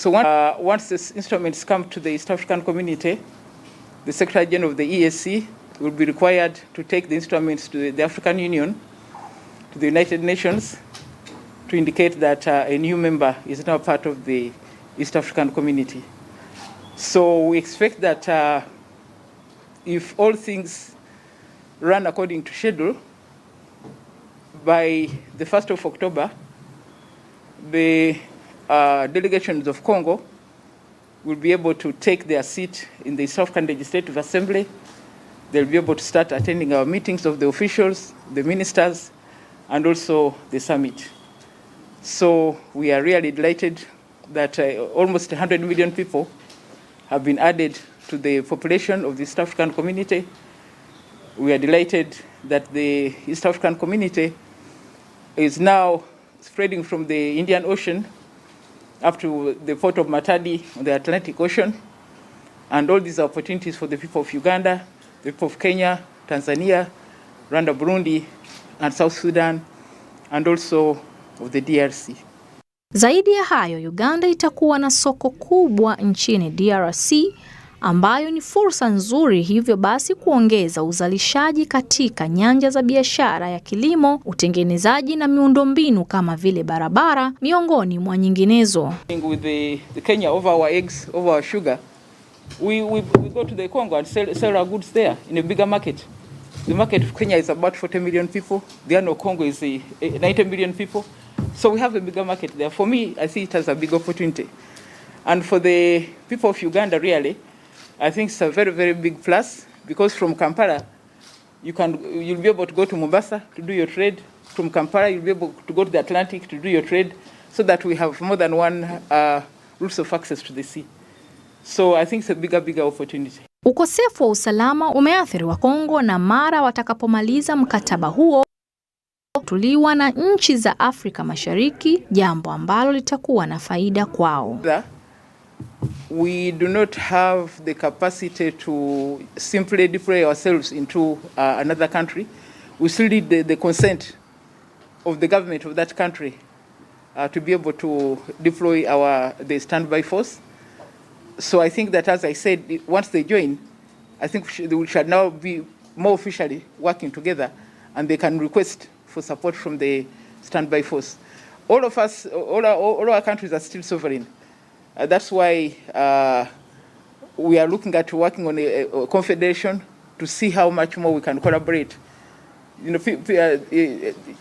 So once these instruments come to the East African community, the Secretary General of the EAC will be required to take the instruments to the African Union, to the United Nations, to indicate that a new member is now part of the East African community. So we expect that if all things run according to schedule, by the 1st of October, the delegations of Congo will be able to take their seat in the East African Legislative Assembly. They'll be able to start attending our meetings of the officials, the ministers, and also the summit. So we are really delighted that almost 100 million people have been added to the population of the East African community. We are delighted that the East African community is now spreading from the Indian Ocean up to the port of Matadi on the Atlantic Ocean. And all these opportunities for the people of Uganda, the people of Kenya, Tanzania, Rwanda, Burundi, and South Sudan, and also of the DRC. Zaidi ya hayo, Uganda itakuwa na soko kubwa nchini DRC ambayo ni fursa nzuri, hivyo basi kuongeza uzalishaji katika nyanja za biashara ya kilimo, utengenezaji na miundombinu kama vile barabara, miongoni mwa nyinginezo. With the Kenya over our eggs, over our sugar, we go to the Congo and sell our goods there in a bigger market. The market of Kenya is about 40 million people. The one of Congo is 90 million people. So we have a bigger market there. For me, I see it as a big opportunity. And for the people of Uganda, really, I think it's a very, very big plus, because from Kampala, you'll be able to go to Mombasa to do your trade. From Kampala, you'll be able to go to the Atlantic to do your trade, so that we have more than one routes of access to the sea. So I think it's a bigger opportunity. Ukosefu wa usalama umeathiri wa Kongo, na mara watakapomaliza mkataba huo tuliwa na nchi za Afrika Mashariki, jambo ambalo litakuwa na faida kwao. We do not have the capacity to simply deploy ourselves into another country. We still need the consent of the government of that country to be able to deploy the standby force. So I think that, as I said, once they join, I think we should now be more officially working together, and they can request for support from the standby force. All of us, all our countries are still sovereign. That's why we are looking at working on a confederation to see how much more we can collaborate. You know,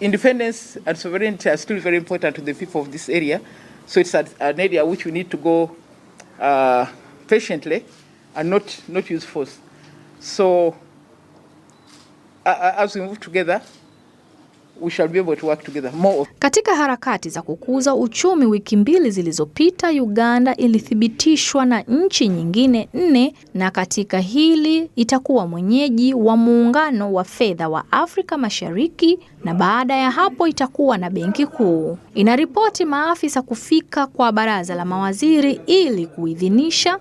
independence and sovereignty are still very important to the people of this area. So it's an area which we need to go patiently and not use force. So as we move together, we shall be able to work together more. Katika harakati za kukuza uchumi, wiki mbili zilizopita Uganda ilithibitishwa na nchi nyingine 4, na katika hili itakuwa mwenyeji wa muungano wa fedha wa Afrika Mashariki, na baada ya hapo itakuwa na benki kuu. Inaripoti maafisa kufika kwa baraza la mawaziri ili kuidhinisha,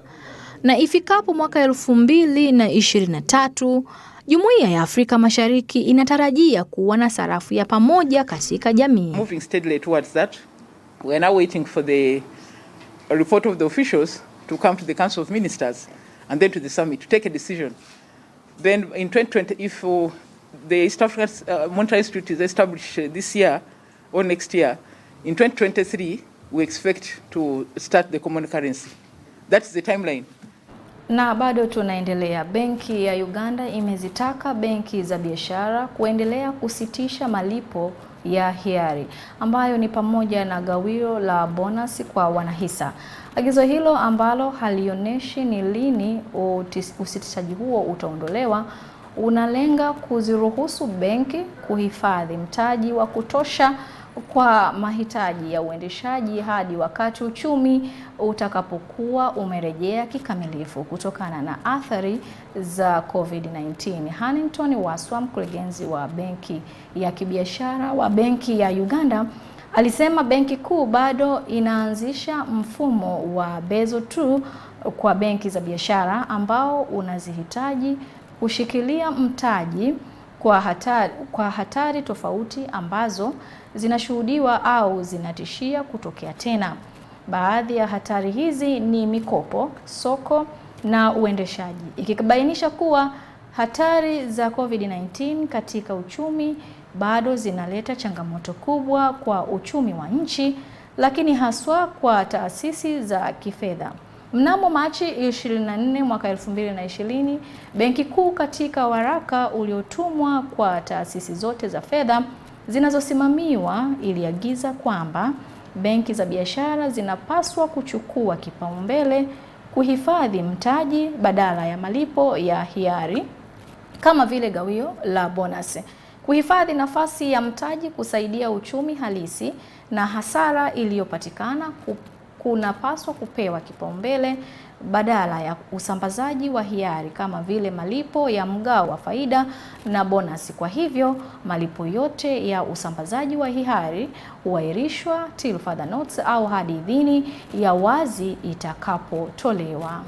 na ifikapo mwaka 2023 Jumuiya ya Afrika Mashariki inatarajia kuwa na sarafu ya pamoja katika jamii. Moving steadily towards that, we are now waiting for the report of the officials to come to the Council of Ministers and then to the summit to take a decision. Then in 2020, if the East African Monetary Institute is established this year or next year, in 2023 we expect to start the common currency. That's the timeline. Na bado tunaendelea. Benki ya Uganda imezitaka benki za biashara kuendelea kusitisha malipo ya hiari, ambayo ni pamoja na gawio la bonus kwa wanahisa. Agizo hilo ambalo halionyeshi ni lini usitishaji huo utaondolewa, unalenga kuziruhusu benki kuhifadhi mtaji wa kutosha kwa mahitaji ya uendeshaji hadi wakati uchumi utakapokuwa umerejea kikamilifu kutokana na athari za COVID-19. Hannington Waswa, mkurugenzi wa benki ya kibiashara wa benki ya Uganda, alisema benki kuu bado inaanzisha mfumo wa Basel II kwa benki za biashara ambao unazihitaji kushikilia mtaji kwa hatari tofauti ambazo zinashuhudiwa au zinatishia kutokea tena. Baadhi ya hatari hizi ni mikopo, soko na uendeshaji, ikibainisha kuwa hatari za COVID-19 katika uchumi bado zinaleta changamoto kubwa kwa uchumi wa nchi, lakini haswa kwa taasisi za kifedha. Mnamo Machi 24 mwaka 2020, Benki Kuu katika waraka uliotumwa kwa taasisi zote za fedha zinazosimamiwa iliagiza kwamba benki za biashara zinapaswa kuchukua kipaumbele kuhifadhi mtaji badala ya malipo ya hiari kama vile gawio la bonus. Kuhifadhi nafasi ya mtaji kusaidia uchumi halisi na hasara iliyopatikana kunapaswa kupewa kipaumbele badala ya usambazaji wa hiari kama vile malipo ya mgao wa faida na bonasi. Kwa hivyo, malipo yote ya usambazaji wa hiari huahirishwa till further notice au hadi idhini ya wazi itakapotolewa.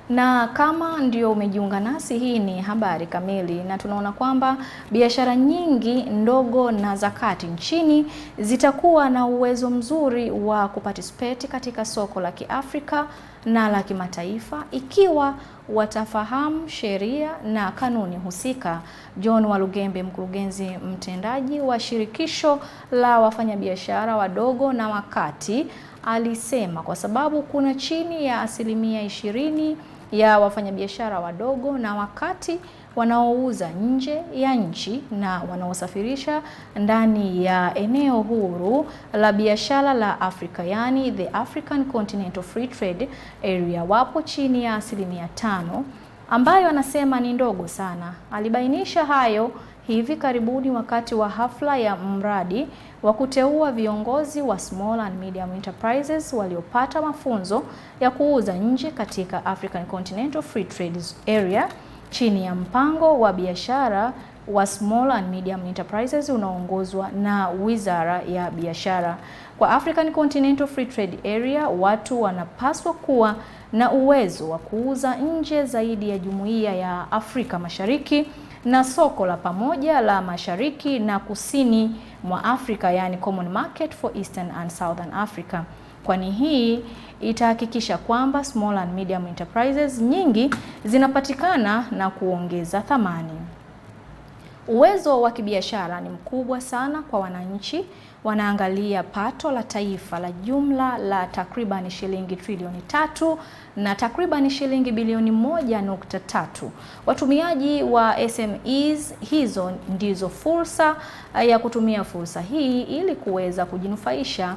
Na kama ndio umejiunga nasi, hii ni habari kamili, na tunaona kwamba biashara nyingi ndogo na za kati nchini zitakuwa na uwezo mzuri wa kuparticipate katika soko la Kiafrika na la kimataifa ikiwa watafahamu sheria na kanuni husika. John Walugembe, mkurugenzi mtendaji wa shirikisho la wafanyabiashara wadogo na wakati, alisema kwa sababu kuna chini ya 20% ya wafanyabiashara wadogo na wakati wanaouza nje ya nchi na wanaosafirisha ndani ya eneo huru la biashara la Afrika, yani the African Continental Free Trade Area, wapo chini ya 5%, ambayo anasema ni ndogo sana. Alibainisha hayo hivi karibuni wakati wa hafla ya mradi wa kuteua viongozi wa small and medium enterprises waliopata mafunzo ya kuuza nje katika African Continental Free Trade Area chini ya mpango wa biashara wa small and medium enterprises unaoongozwa na Wizara ya Biashara. Kwa African Continental Free Trade Area, watu wanapaswa kuwa na uwezo wa kuuza nje zaidi ya Jumuiya ya Afrika Mashariki na soko la pamoja la Mashariki na Kusini mwa Afrika, yani Common Market for Eastern and Southern Africa. Kwani hii itahakikisha kwamba small and medium enterprises nyingi zinapatikana na kuongeza thamani. Uwezo wa kibiashara ni mkubwa sana kwa wananchi. Wanaangalia pato la taifa la jumla la takriban shilingi trilioni 3 na takriban shilingi bilioni 1.3. Watumiaji wa SMEs hizo ndizo fursa ya kutumia fursa hii ili kuweza kujinufaisha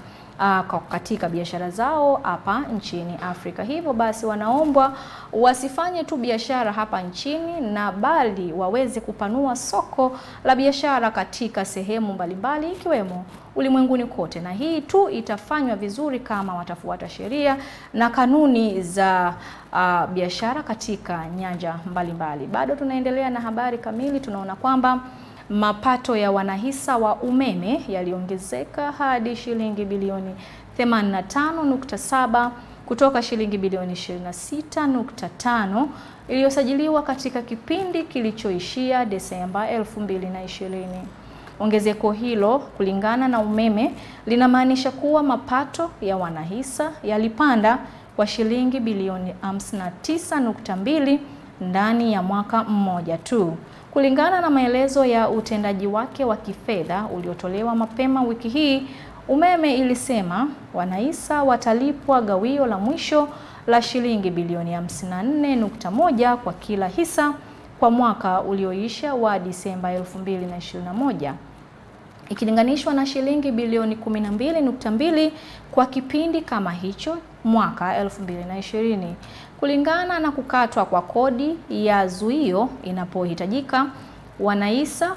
katika biashara zao hapa nchini Afrika. Hivyo basi wanaombwa wasifanye tu biashara hapa nchini na bali waweze kupanua soko la biashara katika sehemu mbalimbali ikiwemo ulimwenguni kote, na hii tu itafanywa vizuri kama watafuata sheria na kanuni za biashara katika nyanja mbalimbali. Bado tunaendelea na habari kamili. Tunaona kwamba mapato ya wanahisa wa umeme yaliongezeka hadi shilingi bilioni 85.7 kutoka shilingi bilioni 26.5 iliyosajiliwa katika kipindi kilichoishia Desemba 2020. Ongezeko hilo kulingana na umeme linamaanisha kuwa mapato ya wanahisa yalipanda kwa shilingi bilioni 59.2 ndani ya mwaka mmoja tu. Kulingana na maelezo ya utendaji wake wa kifedha uliotolewa mapema wiki hii, umeme ilisema wanahisa watalipwa gawio la mwisho la shilingi bilioni 54.1 kwa kila hisa kwa mwaka ulioisha wa Disemba 2021, ikilinganishwa na shilingi bilioni 12.2 kwa kipindi kama hicho mwaka 2020. Kulingana na kukatwa kwa kodi ya zuio inapohitajika, wanahisa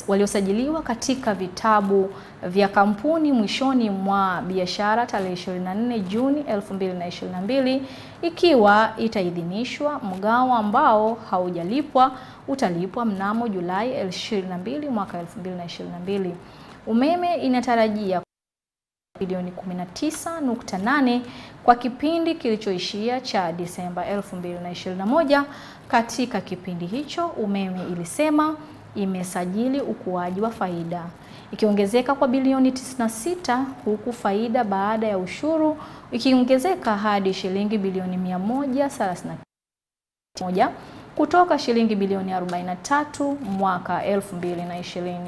waliosajiliwa katika vitabu vya kampuni mwishoni mwa biashara tarehe 24 Juni 2022, ikiwa itaidhinishwa, mgao ambao haujalipwa utalipwa mnamo Julai 22 mwaka 2022. Umeme inatarajia bilioni 19.8 kwa kipindi kilichoishia cha Disemba 2021. Katika kipindi hicho, umeme ilisema imesajili ukuaji wa faida. ikiongezeka kwa bilioni 96, huku faida baada ya ushuru ikiongezeka hadi shilingi bilioni 131 kutoka shilingi bilioni 43 mwaka 2020.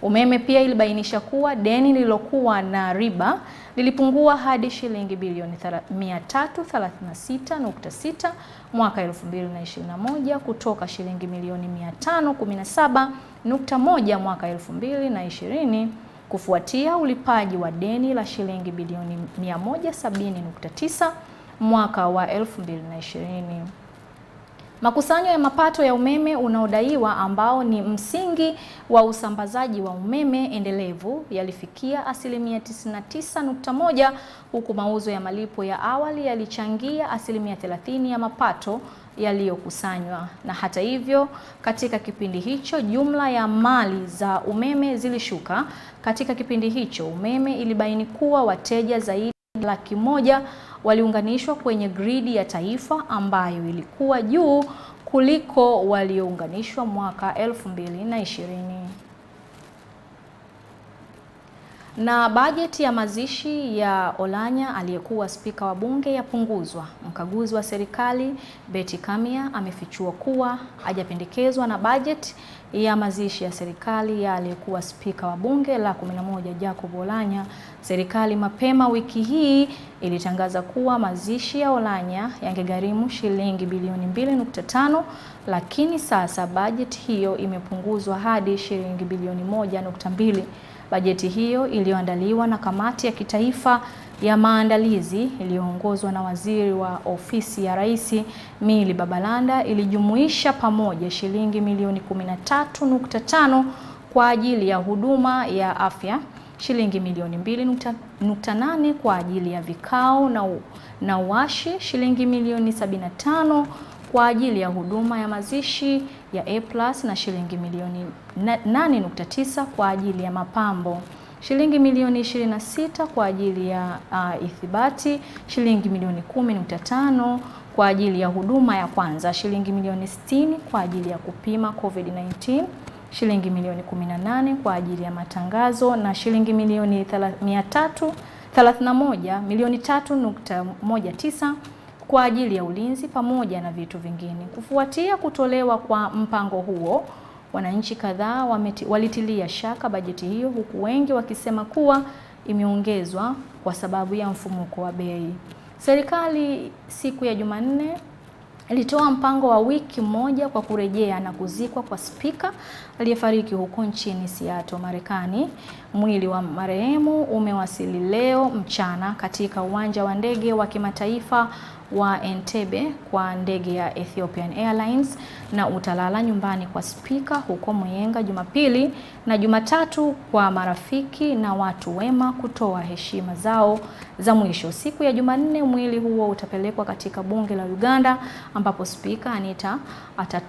Umeme pia ilibainisha kuwa deni lililokuwa na riba lilipungua hadi shilingi bilioni 336.6 mwaka 2021 kutoka shilingi milioni 517.1 mwaka 2020 kufuatia ulipaji wa deni la shilingi bilioni 170.9 mwaka wa 2020. Makusanyo ya mapato ya umeme unaodaiwa ambao ni msingi wa usambazaji wa umeme endelevu yalifikia 99.1%, huku mauzo ya malipo ya awali yalichangia 30% ya mapato yaliyokusanywa. Na hata hivyo, katika kipindi hicho jumla ya mali za umeme zilishuka. Katika kipindi hicho umeme ilibaini kuwa wateja zaidi ya 100,000 waliunganishwa kwenye gridi ya taifa ambayo ilikuwa juu kuliko waliounganishwa mwaka 2020. Na bajeti ya mazishi ya Oulanyah aliyekuwa spika wa bunge yapunguzwa. Mkaguzi wa serikali Betty Kamia amefichua kuwa hajapendekezwa na bajeti ya mazishi ya serikali ya aliyekuwa spika wa bunge la 11 Jacob Oulanyah. Serikali mapema wiki hii ilitangaza kuwa mazishi ya Oulanyah yangegharimu shilingi bilioni 2.5, lakini sasa bajeti hiyo imepunguzwa hadi shilingi bilioni 1.2. Bajeti hiyo iliyoandaliwa na kamati ya kitaifa ya maandalizi iliyoongozwa na waziri wa ofisi ya Rais Milly Babalanda ilijumuisha pamoja shilingi milioni 13.5 kwa ajili ya huduma ya afya, shilingi milioni 2.8 kwa ajili ya vikao na uwashi, shilingi milioni 75 kwa ajili ya huduma ya mazishi ya A+ na shilingi milioni 8.9 kwa ajili ya mapambo, shilingi milioni 26 kwa ajili ya ithibati, shilingi milioni 10.5 kwa ajili ya huduma ya kwanza, shilingi milioni 60 kwa ajili ya kupima COVID-19, shilingi milioni 18 kwa ajili ya matangazo na shilingi milioni 3.19 kwa ajili ya ulinzi pamoja na vitu vingine. Kufuatia kutolewa kwa mpango huo, wananchi kadhaa walitilia shaka bajeti hiyo, huku wengi wakisema kuwa imeongezwa kwa sababu ya mfumuko wa bei. Serikali siku ya Jumanne ilitoa mpango wa wiki moja kwa kurejea na kuzikwa kwa spika aliyefariki huko nchini Seattle, Marekani. Mwili wa marehemu umewasili leo mchana katika uwanja wa ndege wa kimataifa wa Entebbe kwa ndege ya Ethiopian Airlines na utalala nyumbani kwa spika huko Muyinga Jumapili na Jumatatu kwa marafiki na watu wema kutoa heshima zao za mwisho. Siku ya Jumanne mwili huo utapelekwa katika bunge la Uganda ambapo spika Anita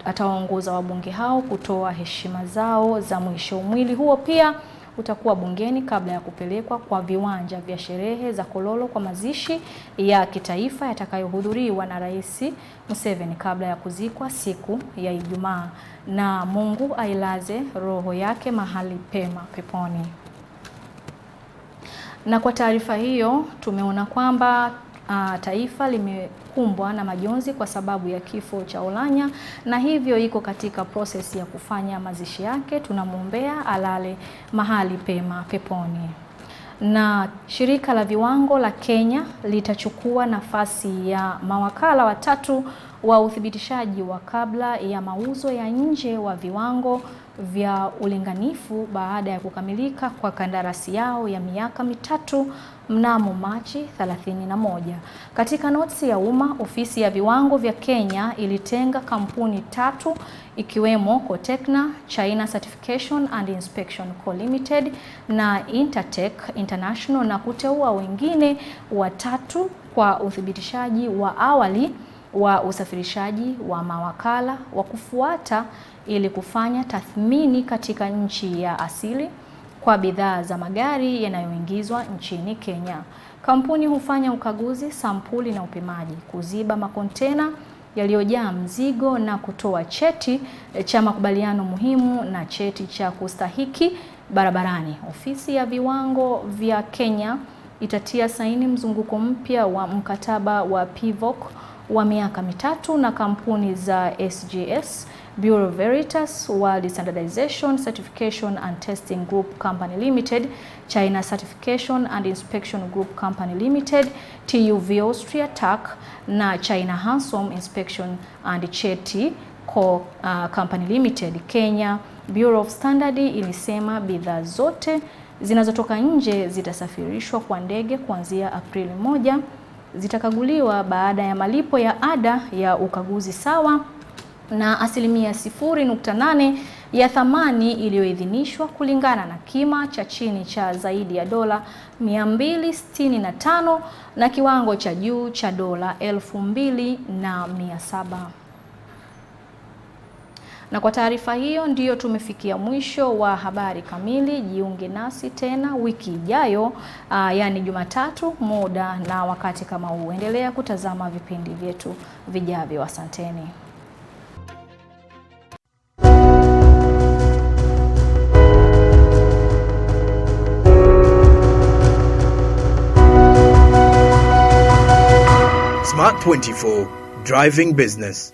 atawaongoza wabunge hao kutoa heshima zao za mwisho. Mwili huo pia utakuwa bungeni kabla ya kupelekwa kwa viwanja vya sherehe za Kololo kwa mazishi ya kitaifa yatakayohudhuriwa na Rais Museveni kabla ya kuzikwa siku ya Ijumaa. Na Mungu ailaze roho yake mahali pema peponi. Na kwa taarifa hiyo tumeona kwamba taifa limekumbwa na majonzi kwa sababu ya kifo cha Oulanyah na hivyo iko katika process ya kufanya mazishi yake. Tunamwombea alale mahali pema peponi. Na shirika la viwango la Kenya litachukua nafasi ya mawakala watatu wa uthibitishaji wa kabla ya mauzo ya nje wa viwango vya ulinganifu baada ya kukamilika kwa kandarasi yao ya miaka mitatu mnamo Machi 31. Katika notisi ya umma, ofisi ya viwango vya Kenya ilitenga kampuni tatu ikiwemo Cotecna, China Certification and Inspection Co Limited na Intertech International na kuteua wengine watatu kwa uthibitishaji wa awali wa usafirishaji wa mawakala wa kufuata ili kufanya tathmini katika nchi ya asili kwa bidhaa za magari yanayoingizwa nchini Kenya. Kampuni hufanya ukaguzi, sampuli na upimaji, kuziba makontena yaliyojaa mzigo na kutoa cheti cha makubaliano muhimu na cheti cha kustahiki barabarani. Ofisi ya viwango vya Kenya itatia saini mzunguko mpya wa mkataba wa PIVOC wa miaka 3 na kampuni za SGS, Bureau Veritas, World Standardization, Certification and Testing Group Company Limited, China Certification and Inspection Group Company Limited, TUV Austria TAC na China Hansom Inspection and Cheti Co Company Limited. Kenya Bureau of Standard ilisema bidhaa zote zinazotoka nje zitasafirishwa kwa ndege kuanzia Aprili 1, zitakaguliwa baada ya malipo ya ada ya ukaguzi sawa na 0.8% ya thamani iliyoidhinishwa kulingana na kima cha chini cha zaidi ya dola 265 na kiwango cha juu cha dola 2,700. Na kwa taarifa hiyo ndiyo tumefikia mwisho wa habari kamili. Jiunge nasi tena wiki ijayo, yani Jumatatu, muda na wakati kama huu. Endelea kutazama vipindi vyetu vijavyo. Asanteni. Smart 24, driving business.